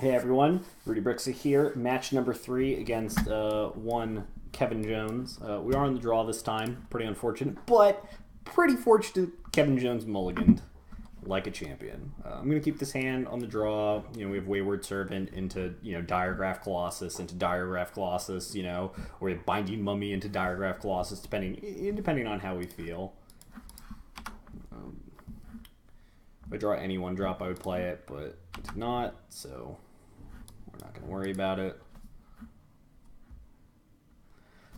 Hey everyone, Rudy Briksza here. Match number 3 against one Kevin Jones. We are on the draw this time. Pretty unfortunate, but pretty fortunate Kevin Jones mulliganed like a champion. I'm going to keep this hand on the draw. You know, we have Wayward Servant into, Diregraph Colossus into Diregraph Colossus, or we have Binding Mummy into Diregraph Colossus, depending on how we feel. If I draw any one drop, I would play it, but I did not, so we're not going to worry about it.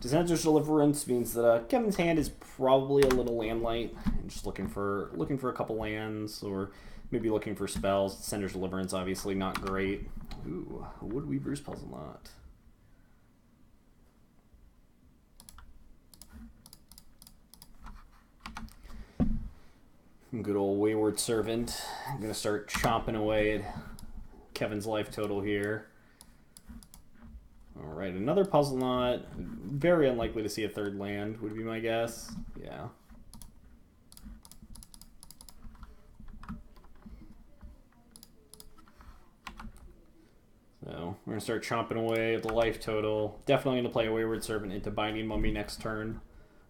Dissenter's Deliverance means that Kevin's hand is probably a little land light, and just looking for a couple lands, or maybe looking for spells. Dissenter's Deliverance obviously not great. Ooh, Woodweaver's Puzzle Knot. Good old Wayward Servant. I'm going to start chomping away at Kevin's life total here. Alright, another Puzzle Knot. Very unlikely to see a third land, would be my guess. Yeah. So, we're going to start chomping away at the life total. Definitely going to play a Wayward Servant into Binding Mummy next turn.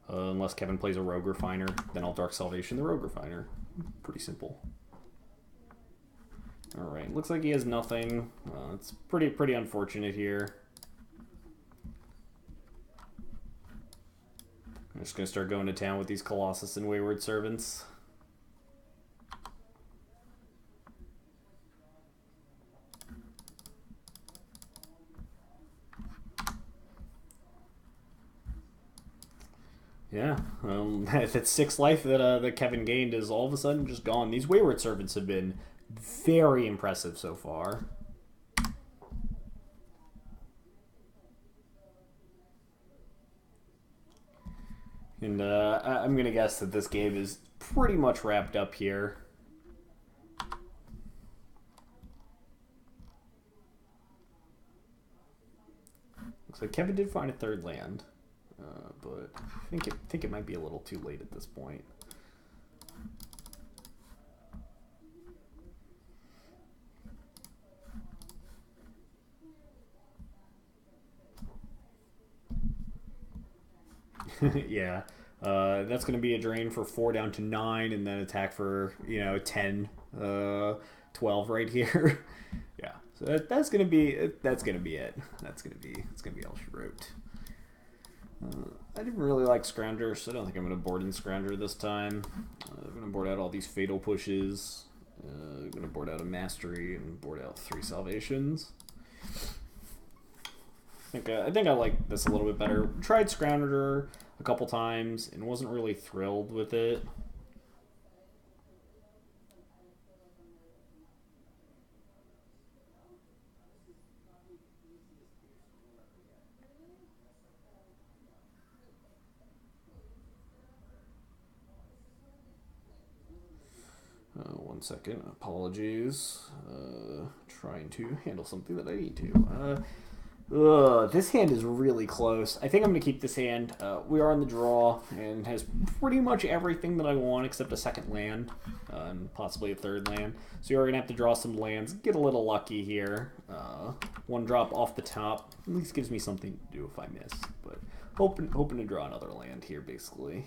Unless Kevin plays a Rogue Refiner, then I'll Dark Salvation the Rogue Refiner. Pretty simple. Alright, looks like he has nothing. It's pretty unfortunate here. I'm just going to start going to town with these Colossus and Wayward Servants. Yeah, that 6 life that Kevin gained is all of a sudden just gone. These Wayward Servants have been very impressive so far. And I'm going to guess that this game is pretty much wrapped up here. Looks like Kevin did find a third land. But I think it might be a little too late at this point. Yeah, that's going to be a drain for 4 down to 9, and then attack for 10, 12 right here. Yeah, so that's going to be it. It's going to be all she wrote. I didn't really like Scrounger, so I don't think I'm going to board in Scrounger this time. I'm going to board out all these Fatal Pushes. I'm going to board out a Mastery and board out 3 Salvations. I think I like this a little bit better. Tried Scrounger a couple times and wasn't really thrilled with it. One second, apologies. Trying to handle something that I need to. This hand is really close. I think I'm going to keep this hand. We are on the draw and has pretty much everything that I want except a second land and possibly a third land. So you're going to have to draw some lands, get a little lucky here. One drop off the top at least gives me something to do if I miss. But hoping to draw another land here, basically.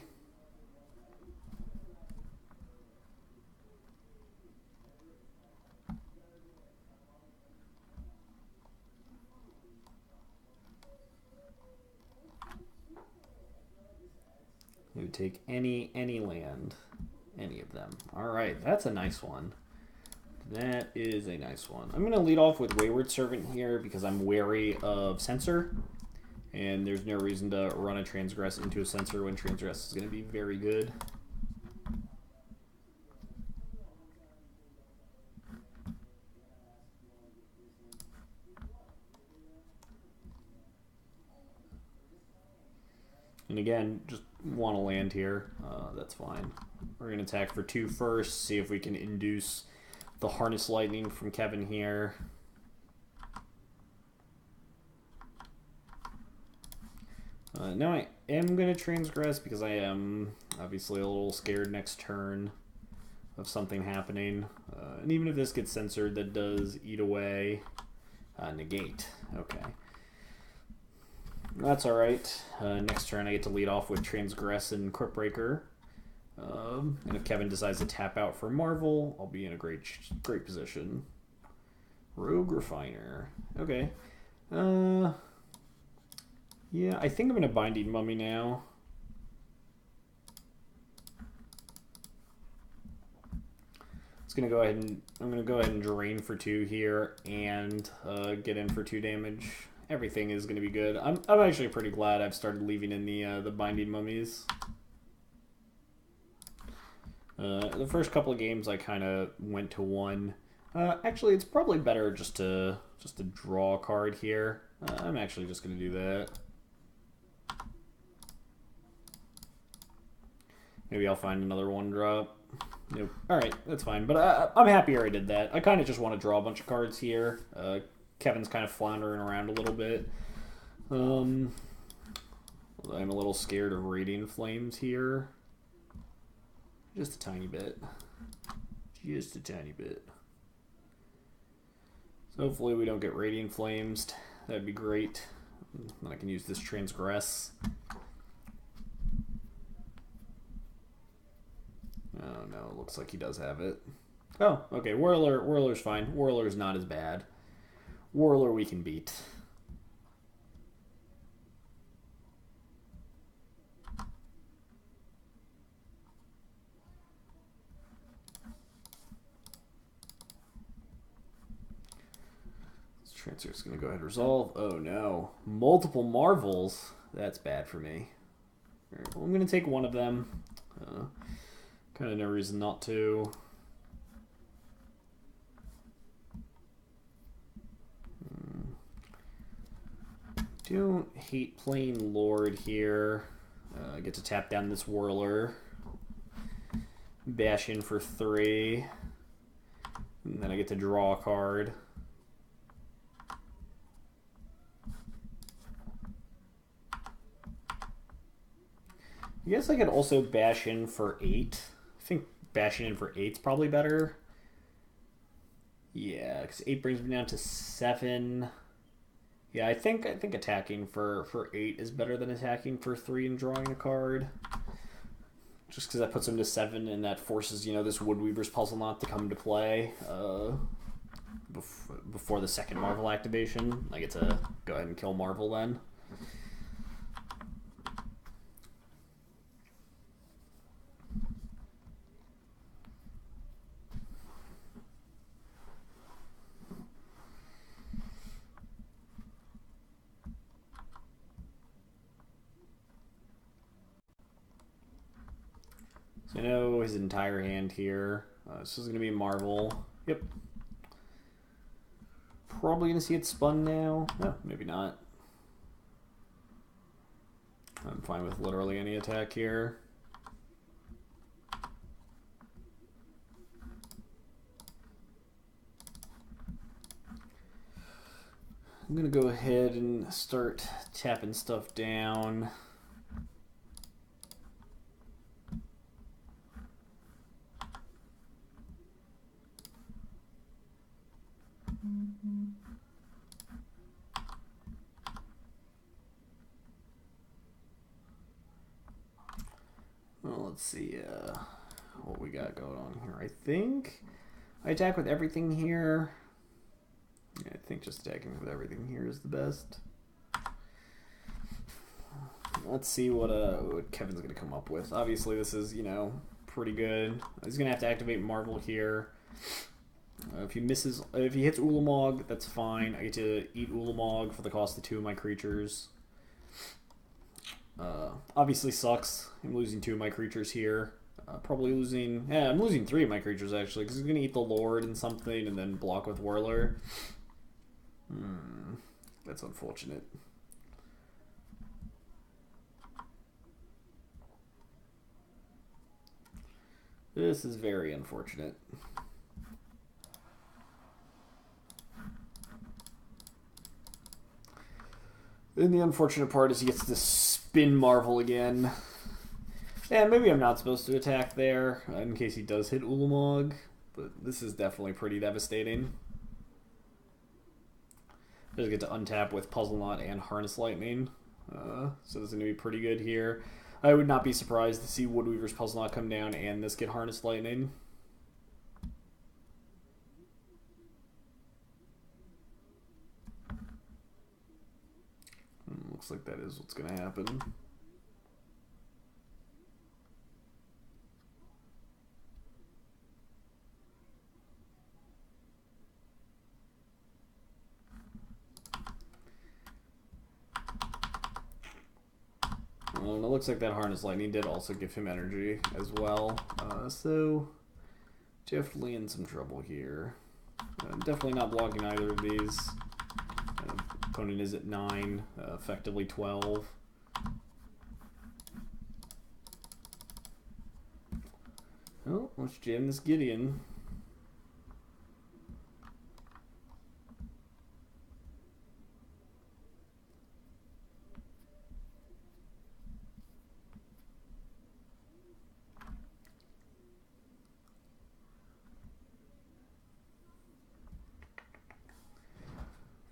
You would take any land, any of them. All right, that's a nice one. That is a nice one. I'm going to lead off with Wayward Servant here because I'm wary of Censor. And there's no reason to run a Transgress into a Censor when Transgress is going to be very good. And again, just want to land here. That's fine. We're going to attack for 2 first, see if we can induce the Harness Lightning from Kevin here. Now I am going to Transgress because I am obviously a little scared next turn of something happening. And even if this gets censored, that does eat away Negate. Okay. That's alright. Next turn I get to lead off with Transgress and Cryptbreaker. And if Kevin decides to tap out for Marvel, I'll be in a great position. Rogue Refiner. Okay. Yeah, I think I'm gonna Binding Mummy now. I'm gonna go ahead and drain for 2 here and get in for 2 damage. Everything is gonna be good. I'm actually pretty glad I've started leaving in the Binding Mummies. The first couple of games I kind of went to 1. Actually, it's probably better just to draw a card here. I'm actually just gonna do that. Maybe I'll find another 1-drop. Nope. Alright, that's fine. But I'm happier I did that. I kind of just want to draw a bunch of cards here. Kevin's kind of floundering around a little bit. I'm a little scared of Radiant Flames here. Just a tiny bit. Just a tiny bit. So hopefully we don't get Radiant Flames. That'd be great. Then I can use this Transgress. Oh no, it looks like he does have it. Oh, okay, Whirler's fine. Whirler's not as bad. Whirler we can beat. This transfer's gonna go ahead and resolve. Oh no. Multiple Marvels. That's bad for me. Alright, well, I'm gonna take one of them. Kind of no reason not to. Don't hate playing Lord here. I get to tap down this Whirler. Bash in for 3. And then I get to draw a card. I guess I could also bash in for 8. I think bashing in for 8's probably better. Yeah, because 8 brings me down to 7. Yeah, I think attacking for 8 is better than attacking for 3 and drawing a card. Just because that puts him to 7 and that forces, this Woodweaver's Puzzle Knot to come into play before the second Marvel activation. I get to go ahead and kill Marvel then. So I know his entire hand here. This is going to be Marvel. Yep. Probably going to see it spun now. No, maybe not. I'm fine with literally any attack here. I'm going to go ahead and start tapping stuff down. Well, let's see what we got going on here. I think I attack with everything here. Yeah, I think just attacking with everything here is the best. Let's see what Kevin's going to come up with. Obviously, this is, pretty good. He's going to have to activate Marvel here. If he hits Ulamog, that's fine. I get to eat Ulamog for the cost of 2 of my creatures. Obviously sucks. I'm losing 2 of my creatures here. Probably losing... Yeah, I'm losing 3 of my creatures, actually, because he's going to eat the Lord and something and then block with Whirler. That's unfortunate. This is very unfortunate. Then the unfortunate part is he gets to spin Marvel again. Yeah, maybe I'm not supposed to attack there, in case he does hit Ulamog, but this is definitely pretty devastating. Does get to untap with Puzzle Knot and Harness Lightning. So this is going to be pretty good here. I would not be surprised to see Woodweaver's Puzzle Knot come down and this get Harness Lightning. Looks like that is what's going to happen. And it looks like that Harness Lightning did also give him energy as well. So definitely in some trouble here. Definitely not blocking either of these. Opponent is at 9, effectively 12. Oh, let's jam this Gideon.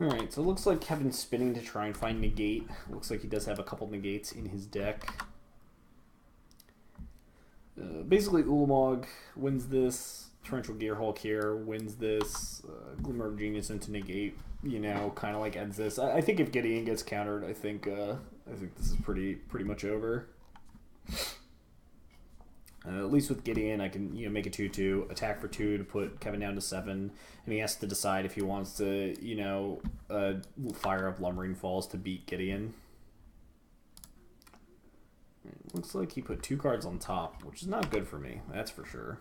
Alright, so it looks like Kevin's spinning to try and find negate. Looks like he does have a couple negates in his deck. Basically, Ulamog wins this. Torrential Gearhulk here wins this. Glimmer of Genius into negate, you know, kind of like ends this. I think if Gideon gets countered, I think this is pretty much over. At least with Gideon, I can make a 2/2, attack for 2 to put Kevin down to 7, and he has to decide if he wants to fire up Lumbering Falls to beat Gideon. It looks like he put 2 cards on top, which is not good for me. That's for sure.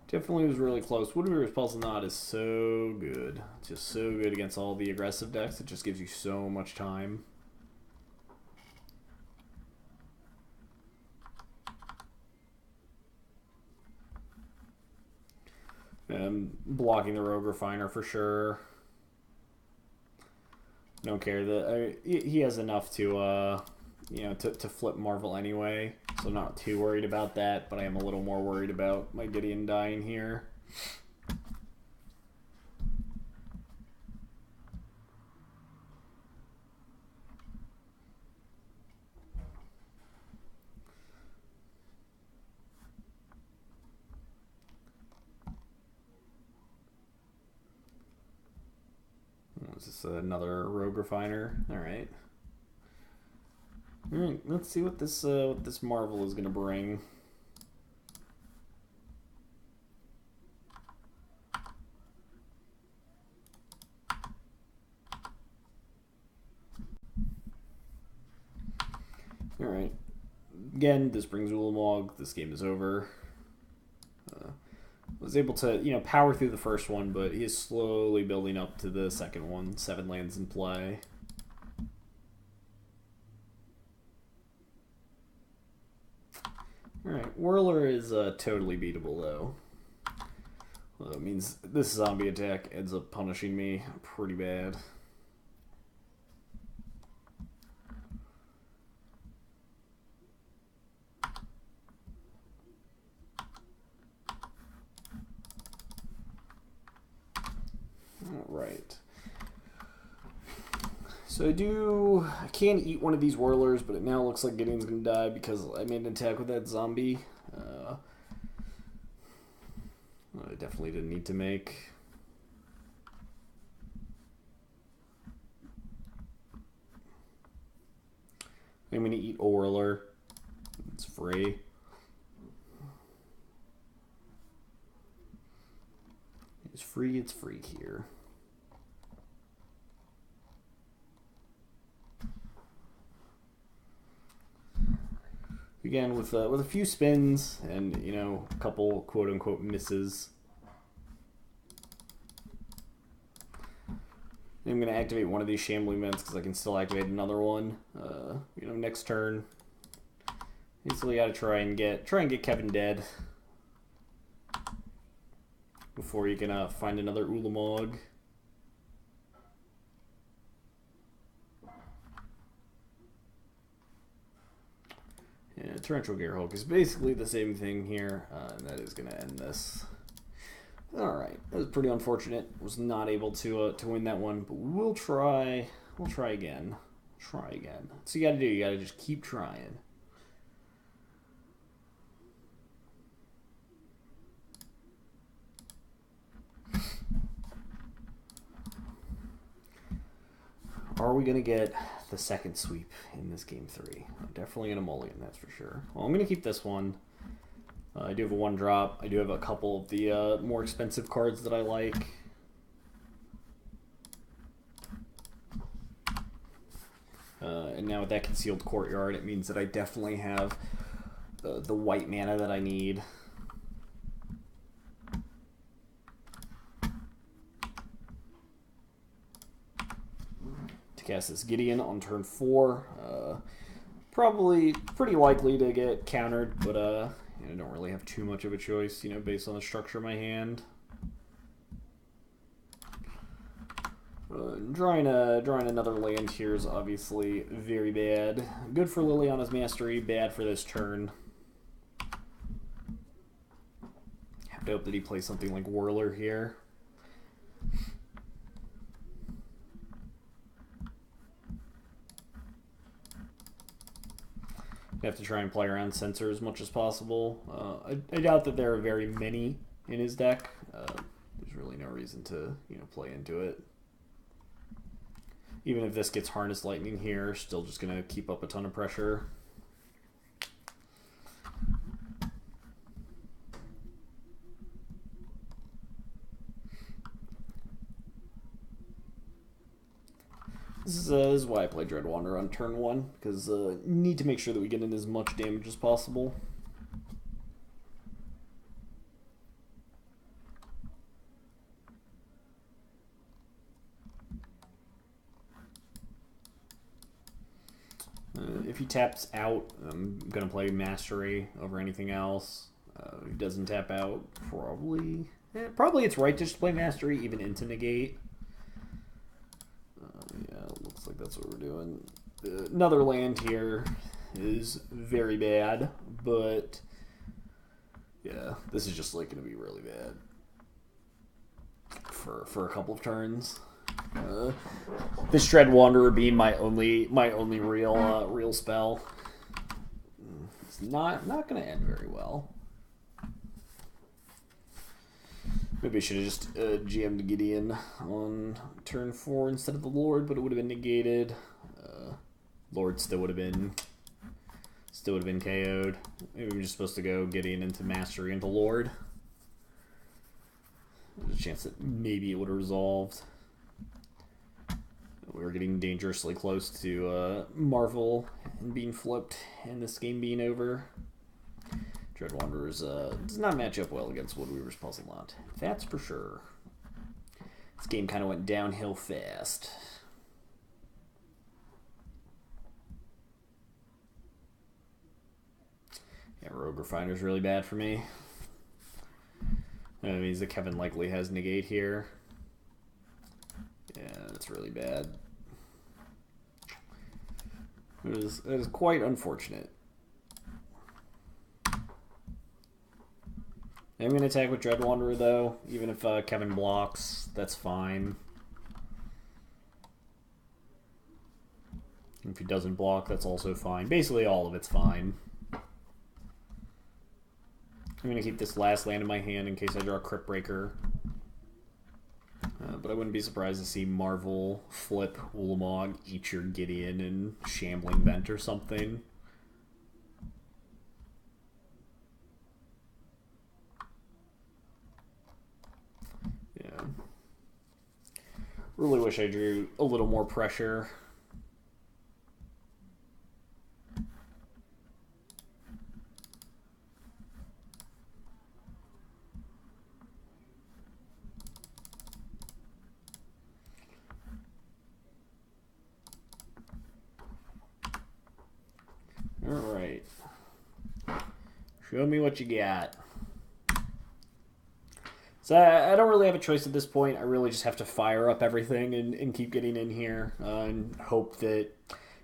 Definitely was really close. Woodweaver's Puzzle Knot is so good. Just so good against all the aggressive decks. It just gives you so much time. Blocking the Rogue Refiner for sure. Don't care that he has enough to to flip Marvel anyway, so I'm not too worried about that, but I am a little more worried about my Gideon dying here. Is this another Rogue Refiner? All right. All right, let's see what this Marvel is going to bring. All right. Again, this brings Ulamog. This game is over. Was able to power through the first one, but he is slowly building up to the second one. 7 lands in play. Alright, Whirler is totally beatable, though. Well, that means this zombie attack ends up punishing me pretty bad. Alright. So I can eat one of these Whirlers, but it now looks like Gideon's going to die because I made an attack with that zombie. I definitely didn't need to make. I'm going to eat a Whirler. It's free. It's free here. Again, with a few spins and a couple quote unquote misses, I'm gonna activate one of these Shambling Vents because I can still activate another one. Next turn. Basically, gotta try and get Kevin dead before you can find another Ulamog. Torrential Gearhulk is basically the same thing here, and that is going to end this. Alright, that was pretty unfortunate. Was not able to win that one, but we'll try. We'll try again. Try again. That's what you gotta do. You gotta just keep trying. Are we gonna get the second sweep in this game 3? I'm definitely gonna mulligan, that's for sure. Well, I'm gonna keep this one. I do have a 1-drop. I do have a couple of the more expensive cards that I like. And now with that Concealed Courtyard, it means that I definitely have the white mana that I need. To cast this Gideon on turn 4. Probably pretty likely to get countered, but I don't really have too much of a choice, you know, based on the structure of my hand. Drawing another land here is obviously very bad. Good for Liliana's Mastery, bad for this turn. Have to hope that he plays something like Whirler here. You have to try and play around Censor as much as possible. I doubt that there are very many in his deck. There's really no reason to, you know, play into it. Even if this gets Harness Lightning here, still just going to keep up a ton of pressure. This is why I play Dreadwander on turn 1, because need to make sure that we get in as much damage as possible. If he taps out, I'm going to play Mastery over anything else. If he doesn't tap out, probably it's right to just play Mastery, even into Negate. Yeah, it looks like that's what we're doing. Another land here is very bad, but yeah, this is just like going to be really bad for a couple of turns. This Dread Wanderer being my only real spell. It's not going to end very well. Maybe I should have just GM'd Gideon on turn 4 instead of the Lord, but it would have been negated. Lord still would have been KO'd. Maybe I'm just supposed to go Gideon into Mastery into Lord. There's a chance that maybe it would have resolved. We were getting dangerously close to Marvel and being flipped and this game being over. Dread Wanderers does not match up well against Woodweaver's Puzzle-Lot. That's for sure. This game kind of went downhill fast. Yeah, Rogue Refiner's really bad for me. That means that Kevin likely has Negate here. Yeah, that's really bad. It is quite unfortunate. I'm going to attack with Dread Wanderer, though. Even if Kevin blocks, that's fine. If he doesn't block, that's also fine. Basically, all of it's fine. I'm going to keep this last land in my hand in case I draw a Crypt Breaker. But I wouldn't be surprised to see Marvel flip Ulamog, eat your Gideon, and Shambling Vent or something. Yeah. Really wish I drew a little more pressure. Alright. Show me what you got. So I don't really have a choice at this point. I really just have to fire up everything and keep getting in here and hope that,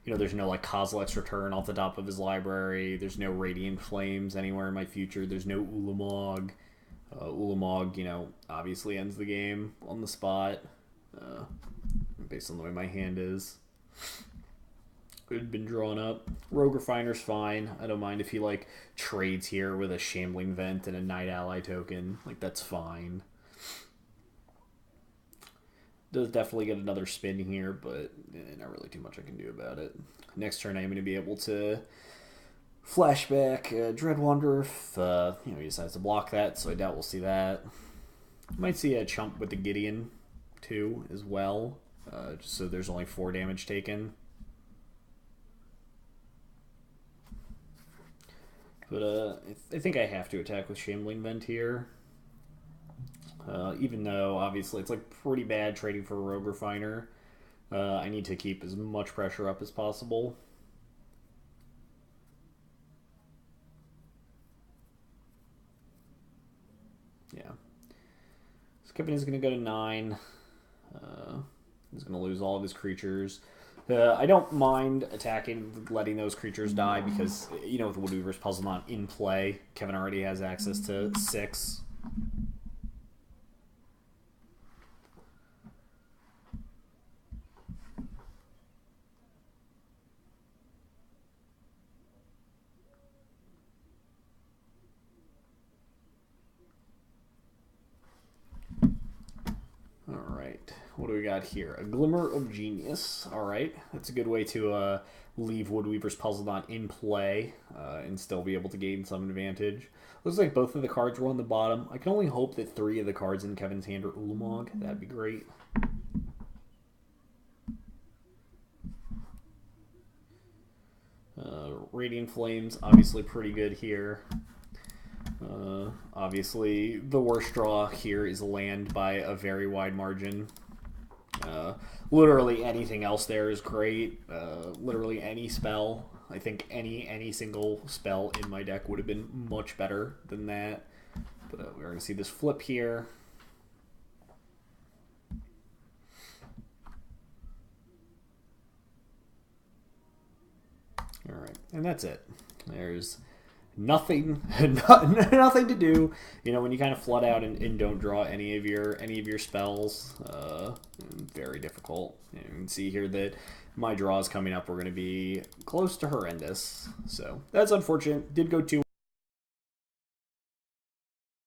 You know, there's no like Kozilek's Return off the top of his library. There's no Radiant Flames anywhere in my future. There's no Ulamog. Ulamog, you know, obviously ends the game on the spot, based on the way my hand is. It had been drawn up. Rogue Refiner's fine. I don't mind if he like trades here with a Shambling Vent and a Night Ally token. Like, that's fine. Does definitely get another spin here, but not really too much I can do about it. Next turn, I'm going to be able to flashback Dread Wanderer if you know, he decides to block that, so I doubt we'll see that. Might see a chump with the Gideon too as well, just so there's only 4 damage taken. But I think I have to attack with Shambling Vent here. Even though, obviously, it's like pretty bad trading for a Rogue Refiner. I need to keep as much pressure up as possible. Yeah. Skipping is going to go to 9. He's going to lose all of his creatures. I don't mind attacking, letting those creatures die, because, you know, with Woodweaver's Puzzle not in play, Kevin already has access to 6. What do we got here? A Glimmer of Genius. Alright, that's a good way to leave Woodweaver's Puzzle Knot in play and still be able to gain some advantage. Looks like both of the cards were on the bottom. I can only hope that 3 of the cards in Kevin's hand are Ulamog. That'd be great. Radiant Flames, obviously pretty good here. Obviously, the worst draw here is land by a very wide margin. Literally anything else there is great. Literally any spell. I think any single spell in my deck would have been much better than that. But we're going to see this flip here. Alright, and that's it. There's nothing nothing to do, you know, when you kind of flood out and don't draw any of your spells. Very difficult. You can see here that my draws coming up were going to be close to horrendous, so that's unfortunate. Did go 2